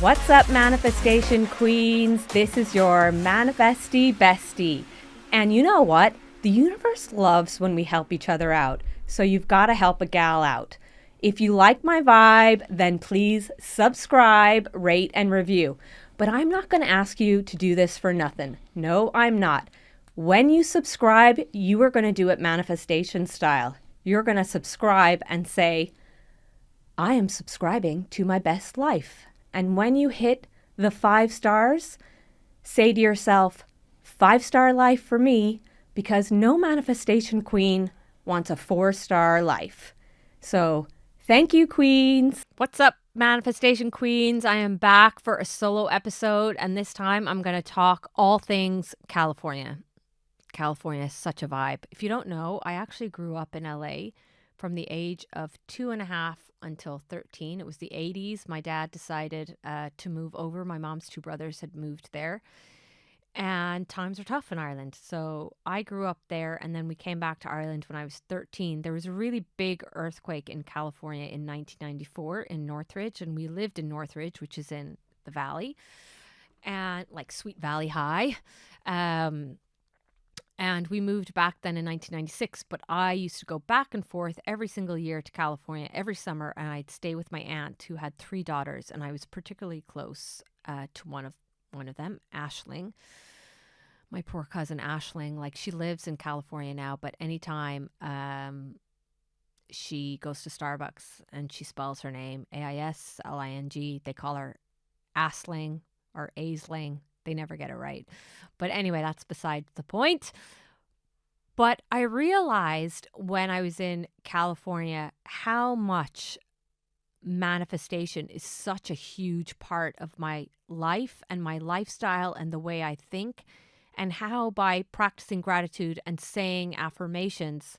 What's up, manifestation queens? This is your manifesty bestie. And you know what? The universe loves when we help each other out. So you've got to help a gal out. If you like my vibe, then please subscribe, rate, and review. But I'm not going to ask you to do this for nothing. No, I'm not. When you subscribe, you are going to do it manifestation style. You're going to subscribe and say, I am subscribing to my best life. And when you hit the 5 stars, say to yourself, 5-star life for me, because no manifestation queen wants a 4-star life. So thank you, queens. What's up, manifestation queens? I am back for a solo episode, and this time I'm going to talk all things California. California is such a vibe. If you don't know, I actually grew up in LA from the age of 2.5 until 13. It was the 80s. My dad decided to move over. My mom's 2 brothers had moved there. And times are tough in Ireland. So I grew up there, and then we came back to Ireland when I was 13. There was a really big earthquake in California in 1994 in Northridge. And we lived in Northridge, which is in the valley, and like Sweet Valley High. And we moved back then in 1996, but I used to go back and forth every single year to California every summer, and I'd stay with my aunt who had 3 daughters, and I was particularly close to one of them, Aisling. My poor cousin Aisling, like she lives in California now, but anytime she goes to Starbucks and she spells her name Aisling, they call her Aisling or Aisling. They never get it right. But anyway, that's beside the point. But I realized when I was in California how much manifestation is such a huge part of my life and my lifestyle and the way I think, and how by practicing gratitude and saying affirmations,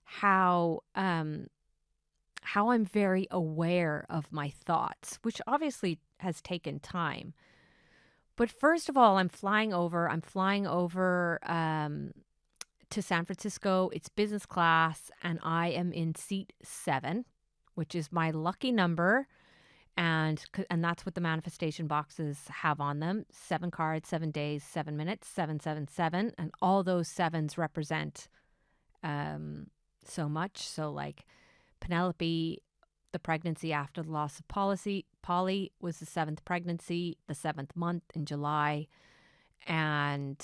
how I'm very aware of my thoughts, which obviously has taken time. But first of all, I'm flying over to San Francisco. It's business class, and I am in seat 7, which is my lucky number. And that's what the manifestation boxes have on them. 7 cards, 7 days, 7 minutes, 777. And all those 7s represent so much. So like Penelope, the pregnancy after the loss of Polly was the 7th pregnancy, the 7th month in July. And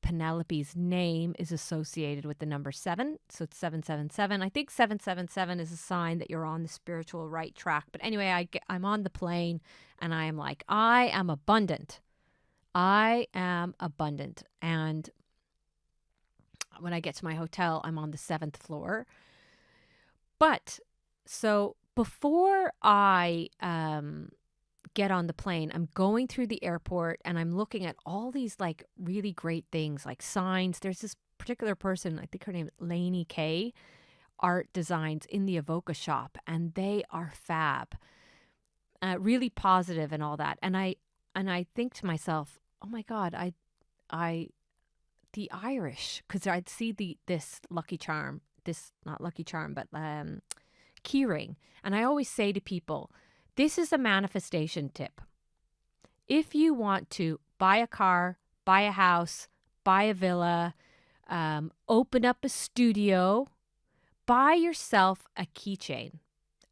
Penelope's name is associated with the number 7. So it's 777. I think 777 is a sign that you're on the spiritual right track. But anyway, I'm on the plane and I am like, I am abundant. I am abundant. And when I get to my hotel, I'm on the 7th floor. But so before I get on the plane, I'm going through the airport and I'm looking at all these like really great things like signs. There's this particular person, I think her name is Lainey Kay, art designs in the Avoca shop, and they are fab, really positive and all that. And I think to myself, oh my God, the Irish, because I'd see this Lucky Charm, not Lucky Charm, but keyring. And I always say to people, this is a manifestation tip. If you want to buy a car, buy a house, buy a villa, open up a studio, buy yourself a keychain,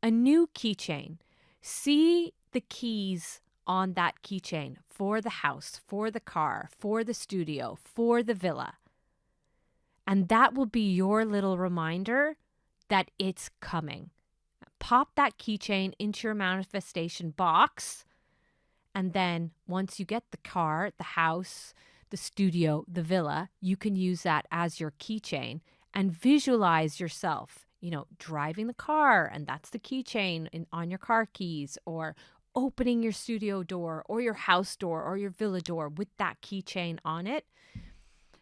a new keychain. See the keys on that keychain for the house, for the car, for the studio, for the villa. And that will be your little reminder that it's coming. Pop that keychain into your manifestation box. And then once you get the car, the house, the studio, the villa, you can use that as your keychain and visualize yourself, driving the car. And that's the keychain on your car keys, or opening your studio door or your house door or your villa door with that keychain on it.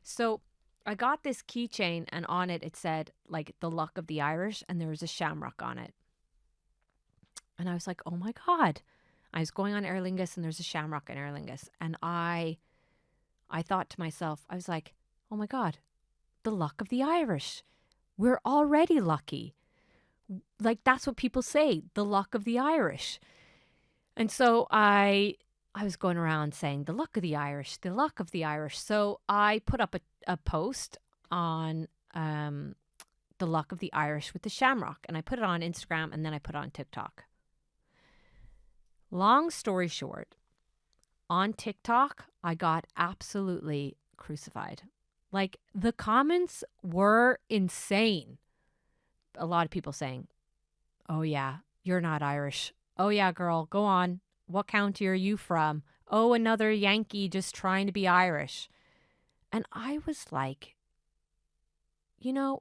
So I got this keychain, and on it said like the luck of the Irish, and there was a shamrock on it. And I was like, oh my God. I was going on Aer Lingus, and there's a shamrock in Aer Lingus. And I thought to myself, I was like, oh my God, the luck of the Irish. We're already lucky. Like, that's what people say, the luck of the Irish. And so I was going around saying the luck of the Irish, the luck of the Irish. So I put up a post on the luck of the Irish with the shamrock, and I put it on Instagram, and then I put it on TikTok. Long story short, on TikTok, I got absolutely crucified. Like, the comments were insane. A lot of people saying, "Oh yeah, you're not Irish. Oh yeah, girl, go on. What county are you from? Oh, another Yankee just trying to be Irish." And I was like,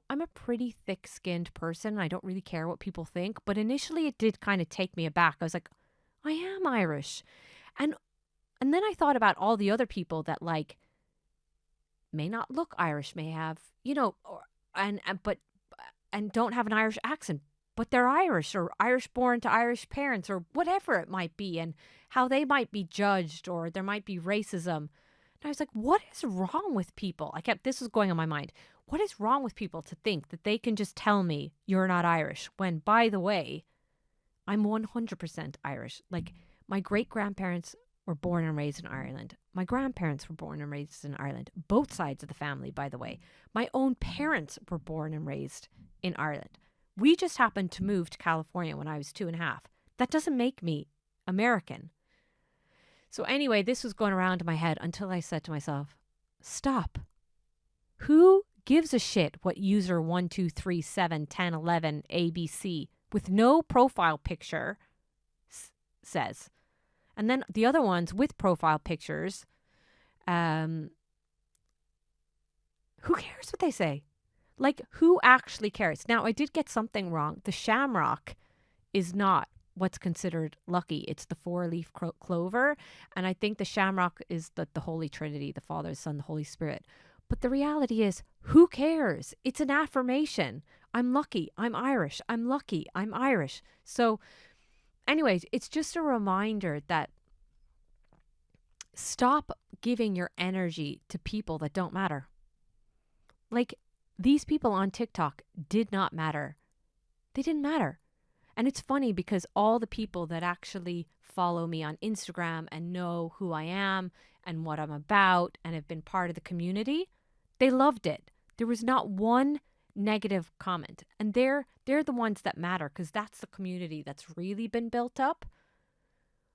I'm a pretty thick-skinned person. I don't really care what people think. But initially it did kind of take me aback. I was like, I am Irish. And and then I thought about all the other people that like may not look Irish, may have, and don't have an Irish accent, but they're Irish or Irish born to Irish parents or whatever it might be, and how they might be judged or there might be racism. And I was like, what is wrong with people? This was going on my mind. What is wrong with people to think that they can just tell me you're not Irish when, by the way, I'm 100% Irish. Like, my great grandparents were born and raised in Ireland. My grandparents were born and raised in Ireland. Both sides of the family, by the way. My own parents were born and raised in Ireland. We just happened to move to California when I was 2.5. That doesn't make me American. So anyway, this was going around in my head until I said to myself, stop. Who gives a shit what user 12371011 ABC with no profile picture says? And then the other ones with profile pictures, who cares what they say? Like, who actually cares? Now, I did get something wrong. The shamrock is not what's considered lucky. It's the 4-leaf clover. And I think the shamrock is the Holy Trinity, the Father, the Son, the Holy Spirit. But the reality is, who cares? It's an affirmation. I'm lucky. I'm Irish. I'm lucky. I'm Irish. So anyways, it's just a reminder that stop giving your energy to people that don't matter. Like, these people on TikTok did not matter. They didn't matter. And it's funny because all the people that actually follow me on Instagram and know who I am and what I'm about and have been part of the community, they loved it. There was not one negative comment. And they're the ones that matter because that's the community that's really been built up.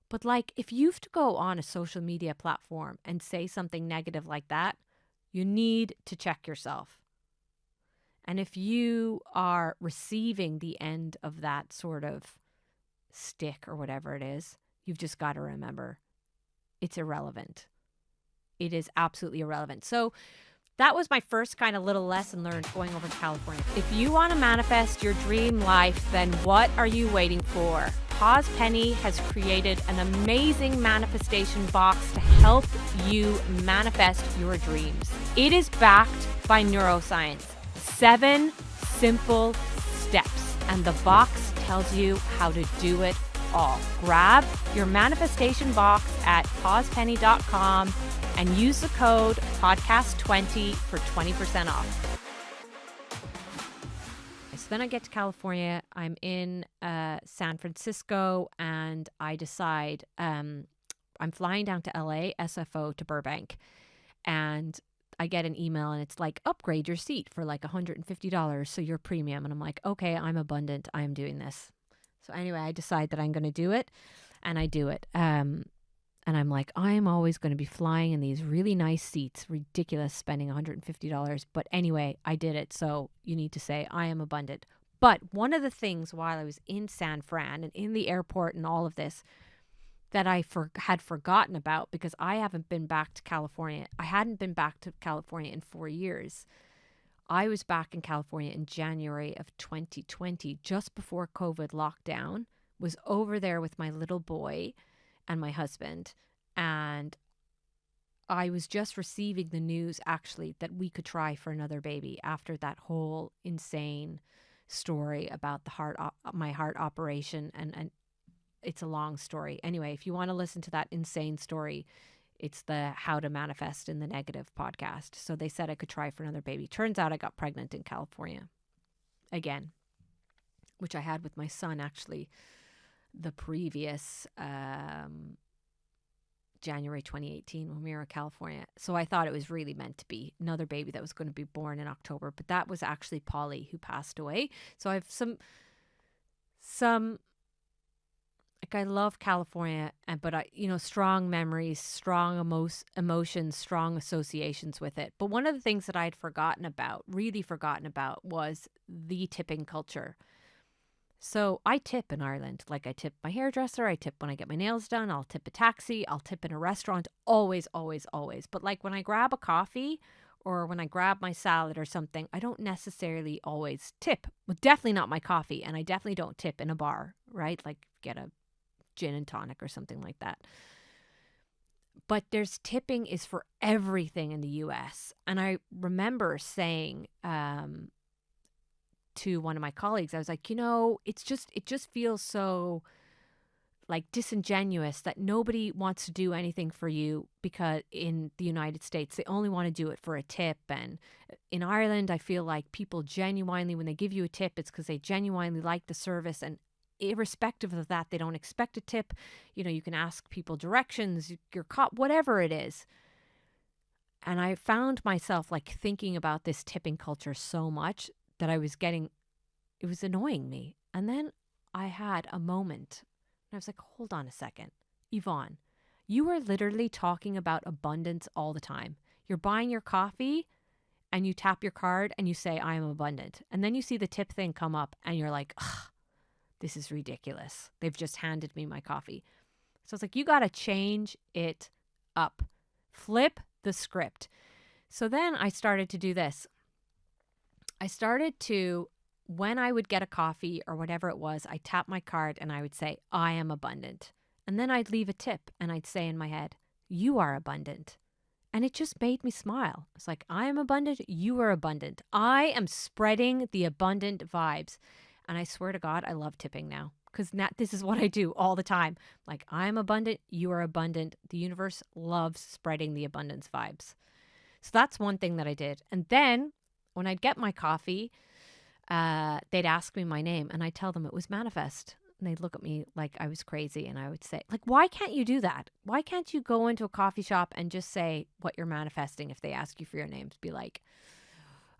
But like, if you have to go on a social media platform and say something negative like that, you need to check yourself. And if you are receiving the end of that sort of stick or whatever it is, you've just got to remember it's irrelevant. It is absolutely irrelevant. So that was my first kind of little lesson learned going over to California. If you want to manifest your dream life, then what are you waiting for? Pause Penny has created an amazing manifestation box to help you manifest your dreams. It is backed by neuroscience. 7 simple steps, and the box tells you how to do it all. Grab your manifestation box at pausepenny.com and use the code podcast20 for 20% off. So then I get to California. I'm in San Francisco, and I decide I'm flying down to LA, SFO to Burbank, and I get an email and it's like, upgrade your seat for like $150. So you're premium. And I'm like, okay, I'm abundant. I'm doing this. So anyway, I decide that I'm going to do it, and I do it. And I'm like, I am always going to be flying in these really nice seats. Ridiculous spending $150. But anyway, I did it. So you need to say I am abundant. But one of the things while I was in San Fran and in the airport and all of this that I had forgotten about, because I haven't been back to California. I hadn't been back to California in 4 years. I was back in California in January of 2020, just before COVID lockdown, was over there with my little boy and my husband. And I was just receiving the news, actually, that we could try for another baby after that whole insane story about my heart operation. And it's a long story. Anyway, if you want to listen to that insane story, it's the How to Manifest in the Negative podcast. So they said I could try for another baby. Turns out I got pregnant in California again, which I had with my son actually the previous January 2018 when we were in California. So I thought it was really meant to be another baby that was going to be born in October. But that was actually Polly who passed away. So I have some like I love California, but strong memories, strong emotions, strong associations with it. But one of the things that I'd really forgotten about, was the tipping culture. So I tip in Ireland. Like, I tip my hairdresser, I tip when I get my nails done, I'll tip a taxi, I'll tip in a restaurant, always, always, always. But like when I grab a coffee or when I grab my salad or something, I don't necessarily always tip. Well, definitely not my coffee, and I definitely don't tip in a bar, right? Like get a gin and tonic or something like that. But there's tipping is for everything in the US. And I remember saying to one of my colleagues, I was like, it just feels so like disingenuous that nobody wants to do anything for you, because in the United States, they only want to do it for a tip. And in Ireland, I feel like people genuinely, when they give you a tip, it's because they genuinely like the service. And irrespective of that, they don't expect a tip. You can ask people directions, your cop, whatever it is. And I found myself like thinking about this tipping culture so much that it was annoying me. And then I had a moment and I was like, hold on a second. Yvonne, you are literally talking about abundance all the time. You're buying your coffee and you tap your card and you say, I am abundant. And then you see the tip thing come up and you're like, ugh, this is ridiculous. They've just handed me my coffee. So it's like, you got to change it up. Flip the script. So then I started to do this. When I would get a coffee or whatever it was, I tap my card and I would say, I am abundant. And then I'd leave a tip and I'd say in my head, you are abundant. And it just made me smile. It's like, I am abundant. You are abundant. I am spreading the abundant vibes. And I swear to God, I love tipping now, because this is what I do all the time. Like, I'm abundant. You are abundant. The universe loves spreading the abundance vibes. So that's one thing that I did. And then when I'd get my coffee, they'd ask me my name and I'd tell them it was Manifest. And they'd look at me like I was crazy. And I would say, like, why can't you do that? Why can't you go into a coffee shop and just say what you're manifesting if they ask you for your name? To be like,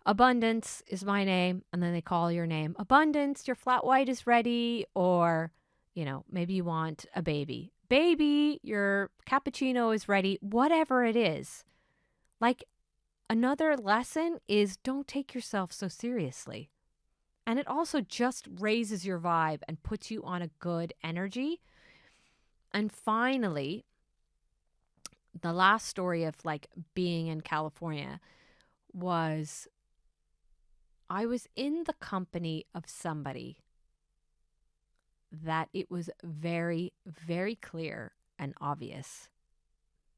Abundance is my name. And then they call your name. Abundance, your flat white is ready. Or, maybe you want a baby. Baby, your cappuccino is ready. Whatever it is. Like, another lesson is don't take yourself so seriously. And it also just raises your vibe and puts you on a good energy. And finally, the last story of like being in California was I was in the company of somebody that it was very, very clear and obvious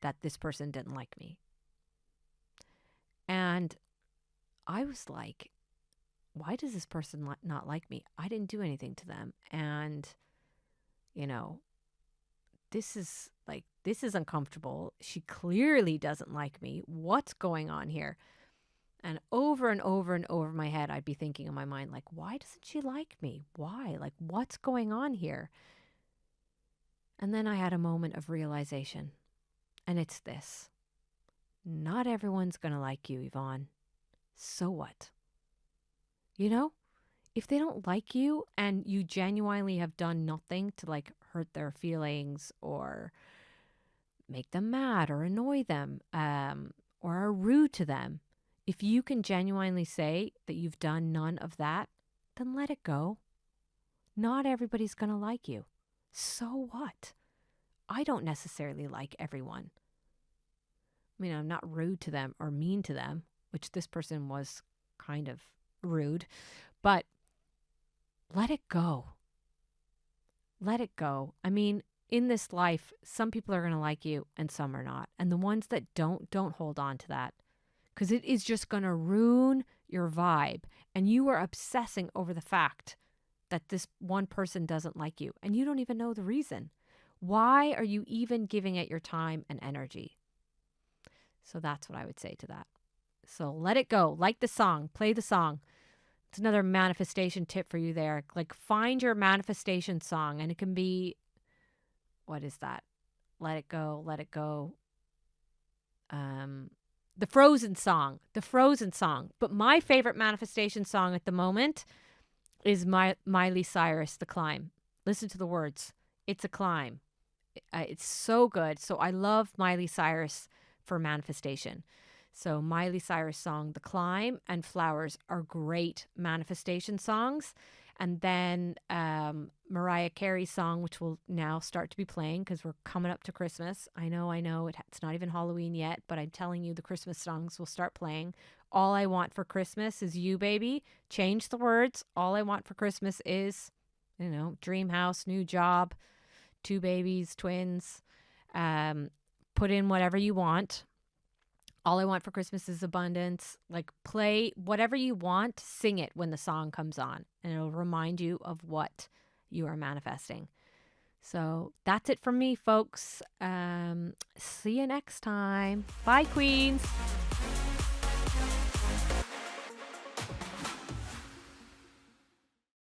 that this person didn't like me. And I was like, why does this person not like me? I didn't do anything to them. And, this is uncomfortable. She clearly doesn't like me. What's going on here? And over and over my head, I'd be thinking in my mind, like, why doesn't she like me? Why? Like, what's going on here? And then I had a moment of realization. And it's this. Not everyone's going to like you, Yvonne. So what? If they don't like you and you genuinely have done nothing to like hurt their feelings or make them mad or annoy them, or are rude to them, if you can genuinely say that you've done none of that, then let it go. Not everybody's going to like you. So what? I don't necessarily like everyone. I mean, I'm not rude to them or mean to them, which this person was kind of rude, but let it go. Let it go. I mean, in this life, some people are going to like you and some are not. And the ones that don't hold on to that, because it is just going to ruin your vibe. And you are obsessing over the fact that this one person doesn't like you and you don't even know the reason. Why are you even giving it your time and energy? So that's what I would say to that. So let it go. Like the song, play the song. It's another manifestation tip for you there. Like, find your manifestation song, and it can be, what is that? Let it go, let it go. The Frozen song, the Frozen song. But my favorite manifestation song at the moment is Miley Cyrus, The Climb. Listen to the words. It's a climb. It's so good. So I love Miley Cyrus for manifestation. So Miley Cyrus song, The Climb, and Flowers are great manifestation songs. And then Mariah Carey's song, which will now start to be playing because we're coming up to Christmas. I know, it's not even Halloween yet, but I'm telling you the Christmas songs will start playing. All I Want for Christmas is You, Baby. Change the words. All I want for Christmas is, dream house, new job, 2 babies, twins. Put in whatever you want. All I want for Christmas is abundance. Like, play whatever you want, sing it when the song comes on, and it'll remind you of what you are manifesting. So that's it from me, folks. See you next time. Bye, Queens.